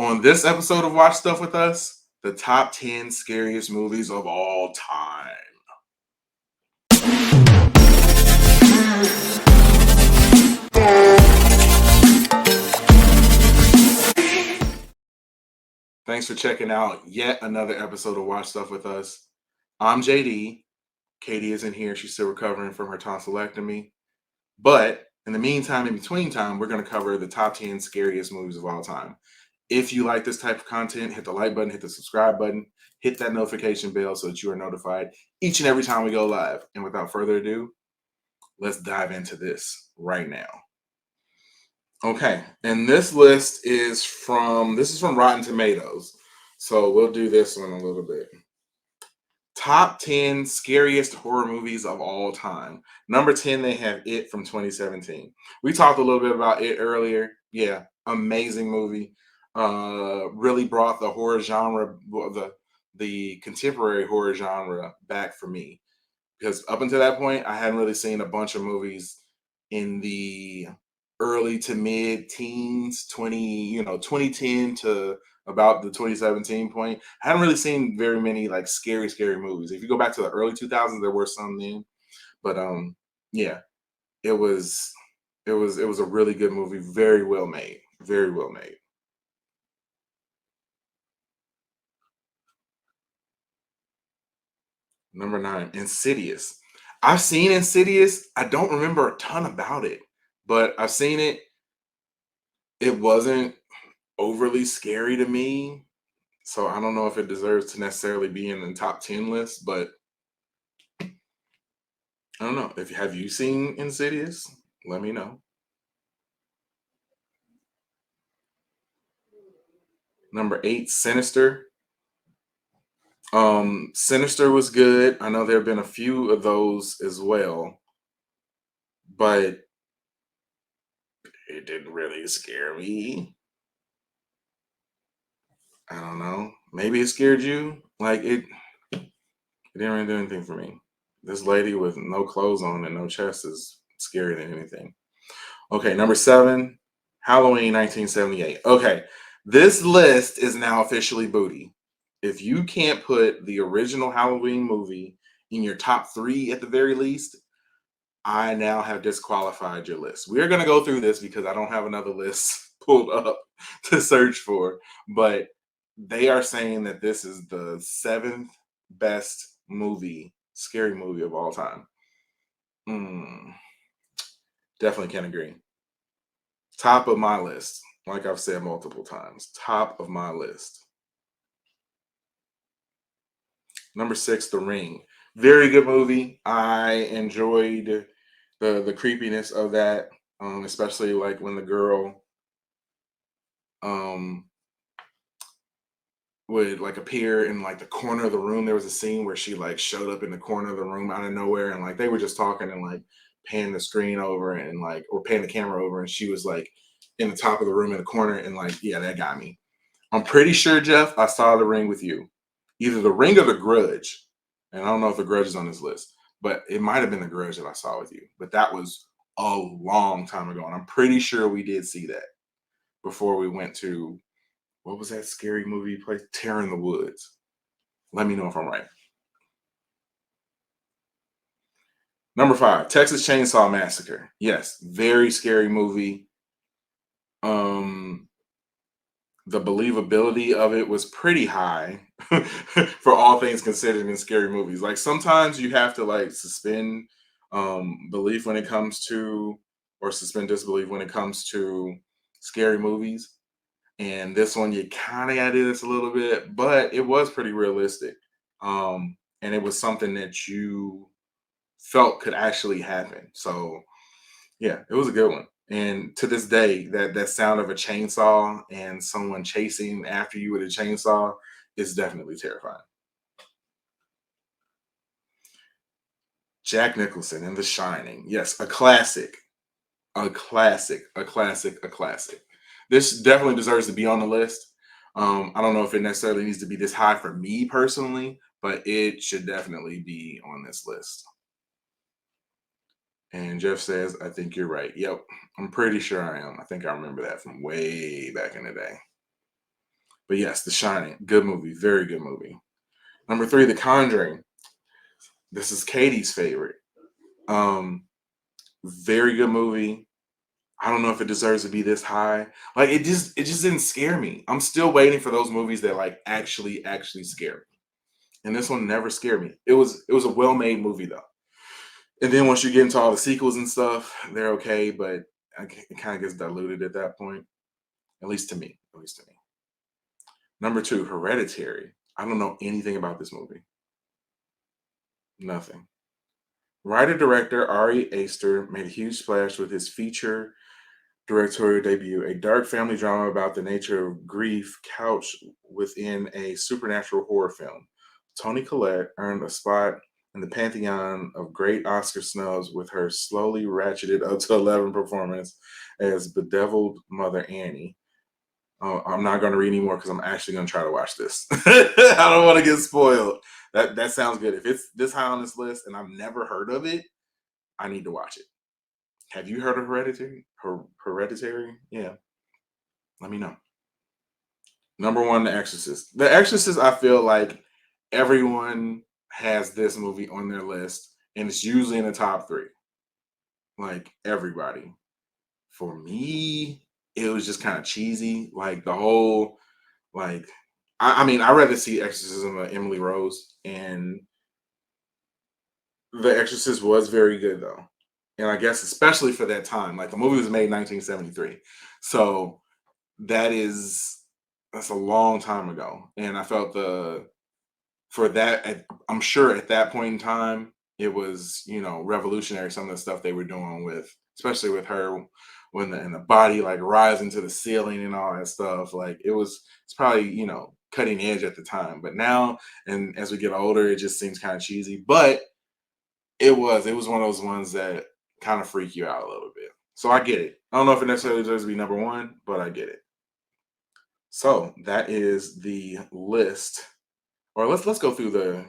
On this episode of Watch Stuff with Us, the top 10 scariest movies of all time. Thanks for checking out yet another episode of Watch Stuff with Us. I'm JD. Katie isn't here. She's still recovering from her tonsillectomy. But in the meantime, in between time, we're going to cover the top 10 scariest movies of all time. If you like this type of content, hit the like button, hit the subscribe button, hit that notification bell so that you are notified each and every time we go live. And without further ado, let's dive into this right now. Okay, and this is from Rotten Tomatoes. So we'll do this one a little bit. Top 10 scariest horror movies of all time. Number 10, they have It from 2017. We talked a little bit about It earlier. Yeah, amazing movie. Really brought the horror genre, the contemporary horror genre back for me. Because up until that point, I hadn't really seen a bunch of movies in the early to mid teens, 2010 to about the 2017 point. I hadn't really seen very many like scary movies. If you go back to the early 2000s, there were some then, but yeah, it was it was a really good movie, very well made, very well made. Number 9, Insidious. I've seen Insidious. I don't remember a ton about it, but I've seen it. It wasn't overly scary to me. So I don't know if it deserves to necessarily be in the top 10 list, but I don't know. If have you seen Insidious? Let me know. Number 8, Sinister. Sinister was good. I know there have been a few of those as well, but it didn't really scare me. I don't know. Maybe it scared you. It didn't really do anything for me. This lady with no clothes on and no chest is scarier than anything. Okay, number 7, Halloween 1978. Okay, this list is now officially booty. If you can't put the original Halloween movie in your top 3 at the very least, I now have disqualified your list. We're going to go through this because I don't have another list pulled up to search for, but they are saying that this is the 7th best scary movie of all time. Hmm, definitely can't agree. Top of my list, like I've said multiple times, top of my list. Number 6, The Ring. Very good movie. I enjoyed the creepiness of that, especially like when the girl um would like appear in like the corner of the room. There was a scene where she like showed up in the corner of the room out of nowhere, and like they were just talking and like pan the screen over and like or pan the camera over, and she was like in the top of the room in the corner, and like yeah, that got me. I'm pretty sure, Jeff, I saw The Ring with you. Either The Ring or The Grudge. And I don't know if The Grudge is on this list, but it might have been The Grudge that I saw with you. But that was a long time ago. And I'm pretty sure we did see that before we went to, what was that scary movie you played? Terror in the Woods. Let me know if I'm right. Number 5, Texas Chainsaw Massacre. Yes, very scary movie. Um, the believability of it was pretty high for all things considered in scary movies. Like sometimes you have to like suspend belief when it comes to or suspend disbelief when it comes to scary movies. And this one you kind of gotta do this a little bit, but it was pretty realistic. And it was something that you felt could actually happen. So yeah, it was a good one. And to this day, that sound of a chainsaw and someone chasing after you with a chainsaw is definitely terrifying. Jack Nicholson in The Shining. Yes, a classic. A classic. A classic. A classic. This definitely deserves to be on the list. I don't know if it necessarily needs to be this high for me personally, but it should definitely be on this list. And Jeff says, I think you're right. Yep. I'm pretty sure I am. I think I remember that from way back in the day. But yes, The Shining, good movie, very good movie. Number three, The Conjuring. This is Katie's favorite. Um, very good movie. I don't know if it deserves to be this high. Like it just didn't scare me. I'm still waiting for those movies that like actually scare me. And this one never scared me. It was a well-made movie though. And then once you get into all the sequels and stuff, they're okay, but it kind of gets diluted at that point. At least to me. At least to me. Number two, Hereditary. I don't know anything about this movie. Nothing. Writer director Ari Aster made a huge splash with his feature directorial debut, a dark family drama about the nature of grief couched within a supernatural horror film. Toni Collette earned a spot in the pantheon of great Oscar snubs with her slowly ratcheted up to 11 performance as bedeviled Mother Annie. Oh, I'm not going to read anymore because I'm actually going to try to watch this. I don't want to get spoiled. That sounds good. If it's this high on this list and I've never heard of it, I need to watch it. Have you heard of Hereditary? Hereditary? Yeah, let me know. Number one, The Exorcist. The Exorcist, I feel like everyone has this movie on their list, and it's usually in the top three. Like everybody. For me, it was just kind of cheesy. Like the whole, like, I mean, I'd rather see Exorcism of Emily Rose, and The Exorcist was very good though. And I guess especially for that time, like the movie was made in 1973. So that is that's a long time ago. And I felt the for that I'm sure at that point in time it was, revolutionary some of the stuff they were doing with especially with her when the body like rising to the ceiling and all that stuff. Like it's probably, cutting edge at the time. But now and as we get older, it just seems kind of cheesy. But it was one of those ones that kind of freak you out a little bit. So I get it. I don't know if it necessarily deserves to be number one, but I get it. So that is the list. Or let's go through the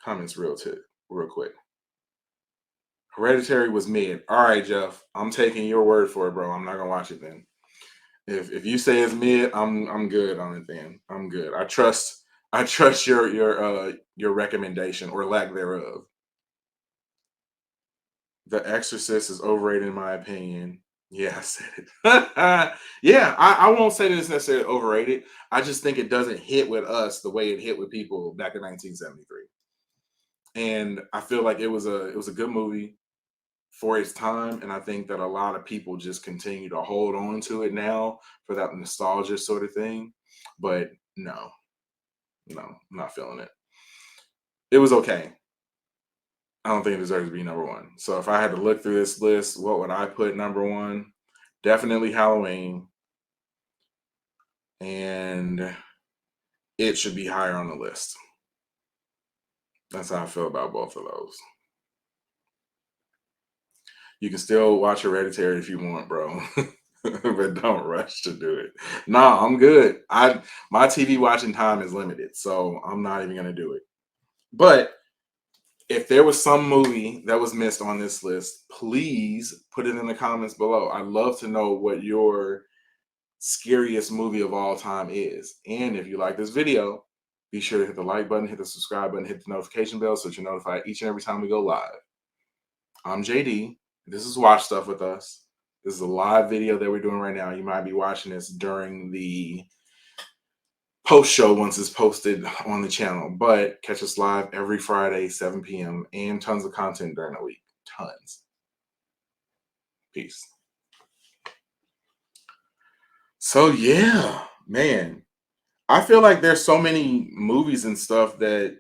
comments real quick. Hereditary was mid. All right, Jeff. I'm taking your word for it, bro. I'm not gonna watch it then. If you say it's mid, I'm good on it then. I'm good. I trust your recommendation or lack thereof. The Exorcist is overrated in my opinion. Yeah, I said it. Yeah, I won't say that it's necessarily overrated. I just think it doesn't hit with us the way it hit with people back in 1973. And I feel like it was a good movie for its time, and I think that a lot of people just continue to hold on to it now for that nostalgia sort of thing. But no, no, I'm not feeling it. It was okay. I don't think it deserves to be number one. So if I had to look through this list, what would I put number one? Definitely Halloween, and it should be higher on the list. That's how I feel about both of those. You can still watch Hereditary if you want, bro. But don't rush to do it. Nah, I'm good. I My TV watching time is limited, so I'm not even gonna do it. But if there was some movie that was missed on this list, please put it in the comments below. I'd love to know what your scariest movie of all time is. And if you like this video, be sure to hit the like button, hit the subscribe button, hit the notification bell so that you're notified each and every time we go live. I'm JD. This is Watch Stuff with Us. This is a live video that we're doing right now. You might be watching this during the post show once it's posted on the channel, but catch us live every Friday, 7 p.m., and tons of content during the week. Tons. Peace. So, yeah, man, I feel like there's so many movies and stuff that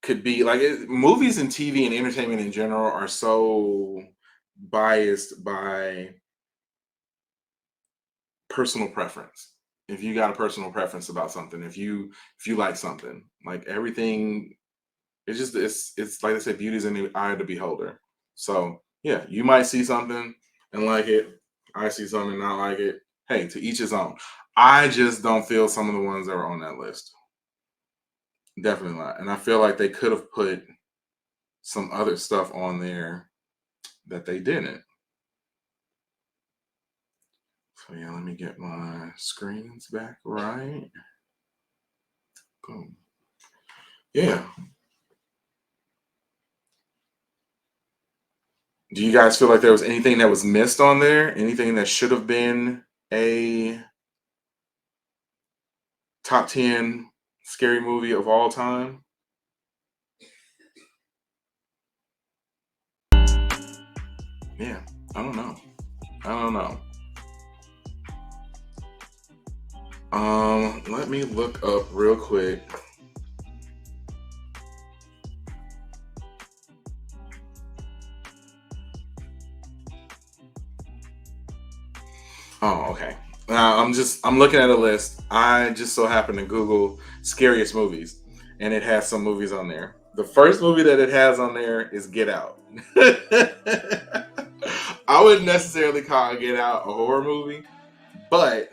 could be like movies and TV and entertainment in general are so biased by personal preference. If you got a personal preference about something, if you like something, like everything, it's like I said, beauty is in the eye of the beholder. So yeah, you might see something and like it. I see something and not like it. Hey, to each his own. I just don't feel some of the ones that are on that list. Definitely not. And I feel like they could have put some other stuff on there that they didn't. So yeah, let me get my screens back right. Boom. Yeah. Do you guys feel like there was anything that was missed on there? Anything that should have been a top 10 scary movie of all time? Yeah, I don't know. I don't know. Let me look up real quick. Oh, okay. I'm looking at a list. I just so happened to Google scariest movies, and it has some movies on there. The first movie that it has on there is Get Out. I wouldn't necessarily call Get Out a horror movie, but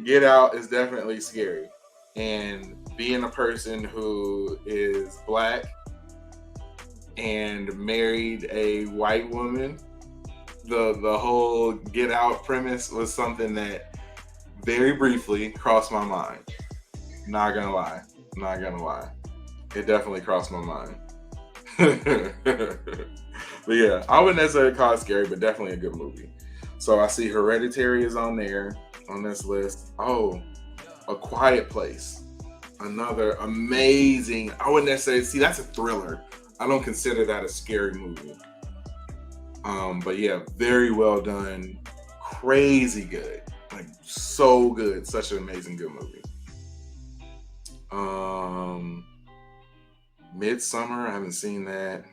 Get Out is definitely scary. And being a person who is black and married a white woman, the whole Get Out premise was something that very briefly crossed my mind. Not gonna lie. Not gonna lie. It definitely crossed my mind. But yeah, I wouldn't necessarily call it scary, but definitely a good movie. So I see Hereditary is on there on this list. Oh, A Quiet Place. Another amazing. I wouldn't necessarily see that's a thriller. I don't consider that a scary movie. But yeah, very well done. Crazy good. Like so good. Such an amazing good movie. Um Midsummer, I haven't seen that.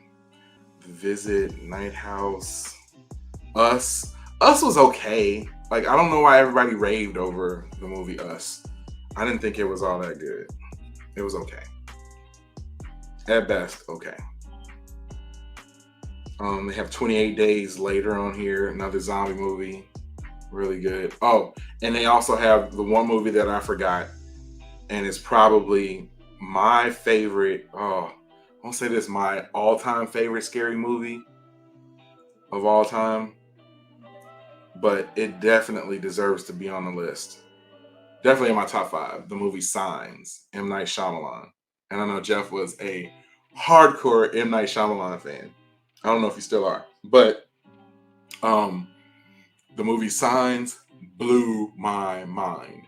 The Visit, Night House, Us. Us was okay. Like I don't know why everybody raved over the movie Us. I didn't think it was all that good. It was okay. At best, okay. They have 28 Days Later on here, another zombie movie. Really good. Oh, and they also have the one movie that I forgot, and it's probably my favorite. Oh, I won't say this, my all-time favorite scary movie of all time, but it definitely deserves to be on the list. Definitely in my top five. The movie Signs, M. Night Shyamalan. And I know Jeff was a hardcore M. Night Shyamalan fan. I don't know if you still are, but um, the movie Signs blew my mind.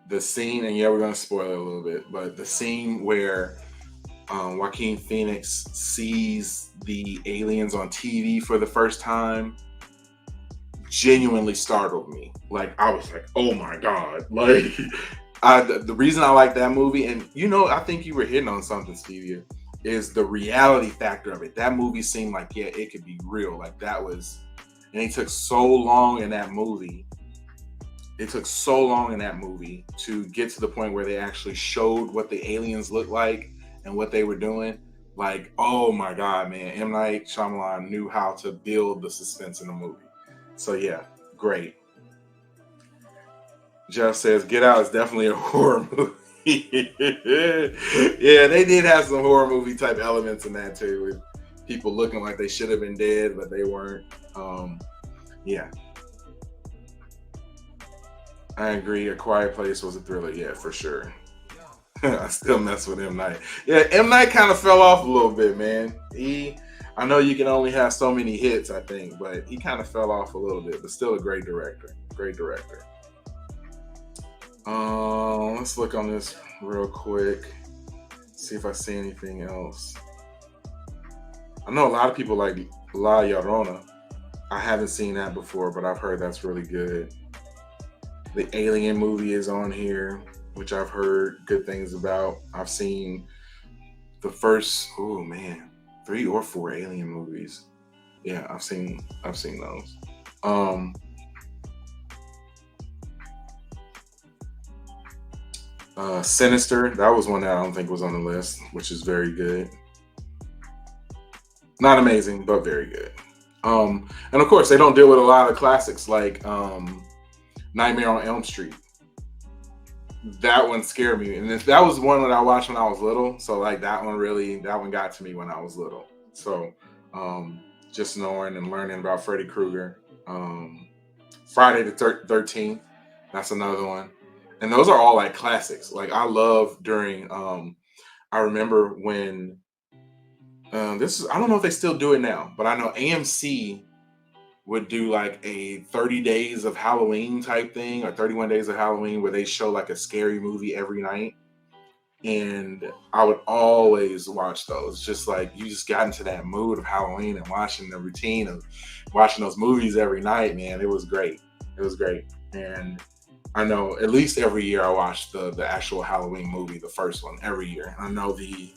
The scene, and yeah, we're gonna spoil it a little bit, but the scene where Joaquin Phoenix sees the aliens on TV for the first time genuinely startled me. Like I was like, "Oh my god!" Like, the reason I like that movie, and I think you were hitting on something, Stevie, is the reality factor of it. That movie seemed like yeah, it could be real. Like that was, and it took so long in that movie. It took so long in that movie to get to the point where they actually showed what the aliens looked like and what they were doing. Like, oh my God, man. M. Night Shyamalan knew how to build the suspense in the movie. So yeah, great. Jeff says Get Out is definitely a horror movie. Yeah, they did have some horror movie type elements in that too, with people looking like they should have been dead, but they weren't. Yeah, I agree. A Quiet Place was a thriller, yeah, for sure. I still mess with M. Night. Yeah, M. Night kind of fell off a little bit, man. I know you can only have so many hits, I think, but he kind of fell off a little bit, but still a great director. Great director. Let's look on this real quick. See if I see anything else. I know a lot of people like La Llorona. I haven't seen that before, but I've heard that's really good. The Alien movie is on here, which I've heard good things about. I've seen the first, oh man, 3 or 4 Alien movies. Yeah, I've seen those. Um, Sinister, that was one that I don't think was on the list, which is very good. Not amazing, but very good. And of course, they don't deal with a lot of classics like Nightmare on Elm Street. That one scared me, and that was one that I watched when I was little. So like that one got to me when I was little. So just knowing and learning about Freddy Krueger, Friday the 13th. That's another one. And those are all like classics. Like I love during I remember when this is I don't know if they still do it now, but I know AMC would do like a 30 days of Halloween type thing or 31 days of Halloween where they show like a scary movie every night. And I would always watch those. Just like you just got into that mood of Halloween and watching the routine of watching those movies every night, man. It was great. It was great. And I know at least every year I watch the actual Halloween movie, the first one, every year. I know the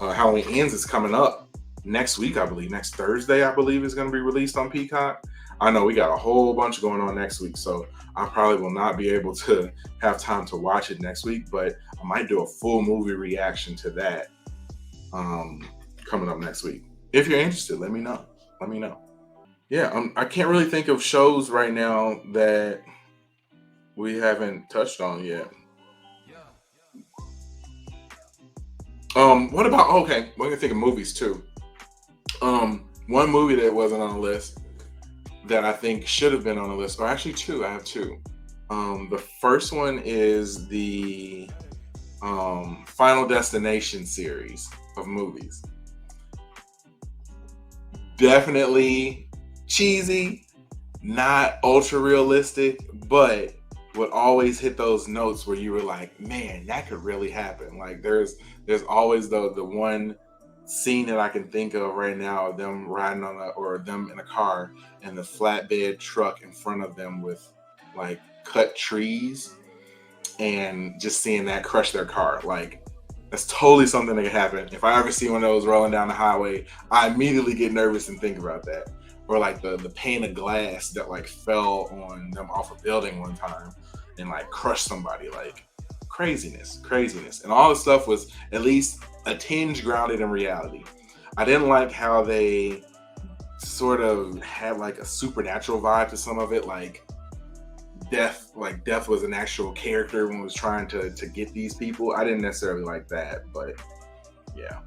Halloween Ends is coming up next week, I believe. Next Thursday, I believe, is going to be released on Peacock. I know we got a whole bunch going on next week, so I probably will not be able to have time to watch it next week, but I might do a full movie reaction to that coming up next week. If you're interested, let me know. Let me know. Yeah, I can't really think of shows right now that we haven't touched on yet. What about okay? We're gonna think of movies too. One movie that wasn't on the list that I think should have been on the list, or actually two. I have two. The first one is the Final Destination series of movies. Definitely cheesy, not ultra realistic, but would always hit those notes where you were like, man, that could really happen. Like there's always the one scene that I can think of right now of them riding on a or them in a car and the flatbed truck in front of them with like cut trees and just seeing that crush their car. Like that's totally something that could happen. If I ever see one of those rolling down the highway, I immediately get nervous and think about that. Or like the pane of glass that like fell on them off a building one time and like crushed somebody. Like craziness, craziness. And all the stuff was at least a tinge grounded in reality. I didn't like how they sort of had like a supernatural vibe to some of it, like death was an actual character when it was trying to get these people. I didn't necessarily like that, but yeah.